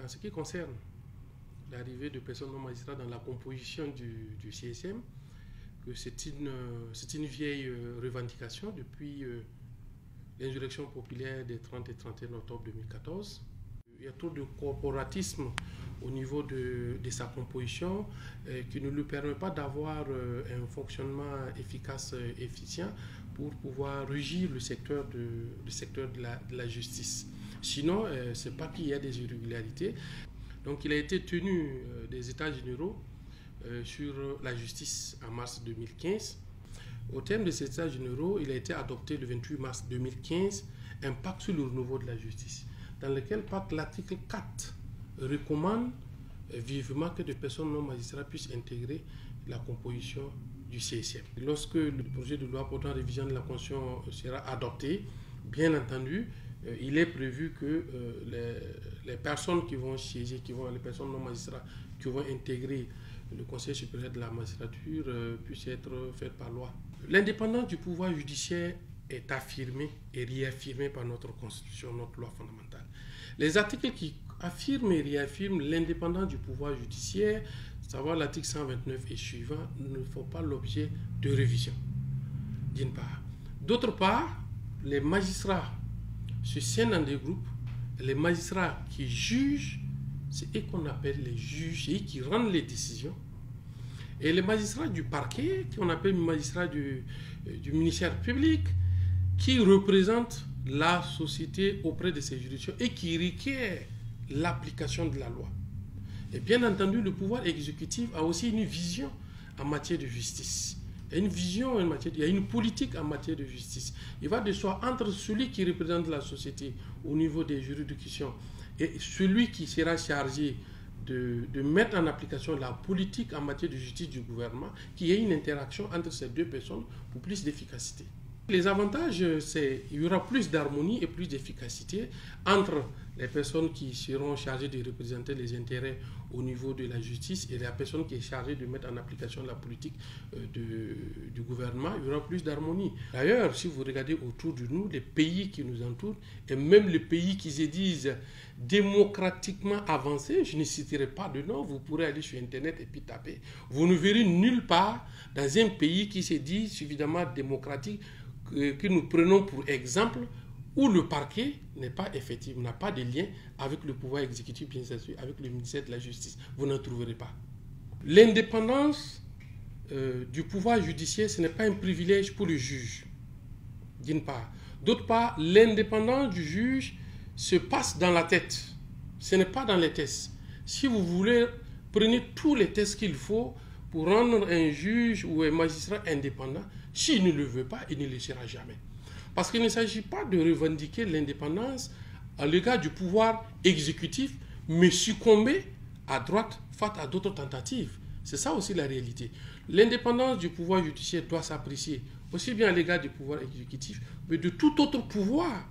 En ce qui concerne l'arrivée de personnes non magistrats dans la composition du CSM, que c'est une vieille revendication depuis l'insurrection populaire des 30 et 31 octobre 2014. Il y a trop de corporatisme au niveau de sa composition qui ne lui permet pas d'avoir un fonctionnement efficace et efficient pour pouvoir régir le secteur de la justice. Sinon, ce n'est pas qu'il y a des irrégularités. Donc il a été tenu des états généraux sur la justice en mars 2015. Au terme de ces états généraux, il a été adopté le 28 mars 2015 un pacte sur le renouveau de la justice, dans lequel l'article 4 recommande vivement que des personnes non magistrats puissent intégrer la composition du CSM. Lorsque le projet de loi portant révision de la Constitution sera adopté, bien entendu, il est prévu que les personnes qui vont siéger, les personnes non magistrats qui vont intégrer le Conseil supérieur de la magistrature puissent être faites par loi. L'indépendance du pouvoir judiciaire est affirmée et réaffirmée par notre Constitution, notre loi fondamentale. Les articles qui affirment et réaffirment l'indépendance du pouvoir judiciaire, savoir l'article 129 et suivant, ne font pas l'objet de révision, d'une part. D'autre part, les magistrats se scindent dans des groupes. Les magistrats qui jugent, c'est eux qu'on appelle les juges, et qui rendent les décisions. Et les magistrats du parquet, qu'on appelle les magistrats du ministère public, qui représentent la société auprès de ces juridictions et qui requièrent l'application de la loi. Et bien entendu, le pouvoir exécutif a aussi une vision en matière de justice. Il y a une vision en matière, il y a une politique en matière de justice. Il va de soi entre celui qui représente la société au niveau des juridictions et celui qui sera chargé de mettre en application la politique en matière de justice du gouvernement, qu'il y ait une interaction entre ces deux personnes pour plus d'efficacité. Les avantages, c'est qu'il y aura plus d'harmonie et plus d'efficacité entre les personnes qui seront chargées de représenter les intérêts au niveau de la justice et la personne qui est chargée de mettre en application la politique du gouvernement. Il y aura plus d'harmonie. D'ailleurs, si vous regardez autour de nous, les pays qui nous entourent, et même les pays qui se disent démocratiquement avancés, je ne citerai pas de nom, vous pourrez aller sur Internet et puis taper. Vous ne verrez nulle part dans un pays qui se dit suffisamment démocratique que nous prenons pour exemple, où le parquet n'est pas effectif, n'a pas de lien avec le pouvoir exécutif, bien sûr, avec le ministère de la Justice. Vous n'en trouverez pas. L'indépendance du pouvoir judiciaire, ce n'est pas un privilège pour le juge, d'une part. D'autre part, l'indépendance du juge se passe dans la tête. Ce n'est pas dans les tests. Si vous voulez, prenez tous les tests qu'il faut pour rendre un juge ou un magistrat indépendant. S'il ne le veut pas, il ne le sera jamais. Parce qu'il ne s'agit pas de revendiquer l'indépendance à l'égard du pouvoir exécutif, mais succomber à droite face à d'autres tentatives. C'est ça aussi la réalité. L'indépendance du pouvoir judiciaire doit s'apprécier aussi bien à l'égard du pouvoir exécutif, mais de tout autre pouvoir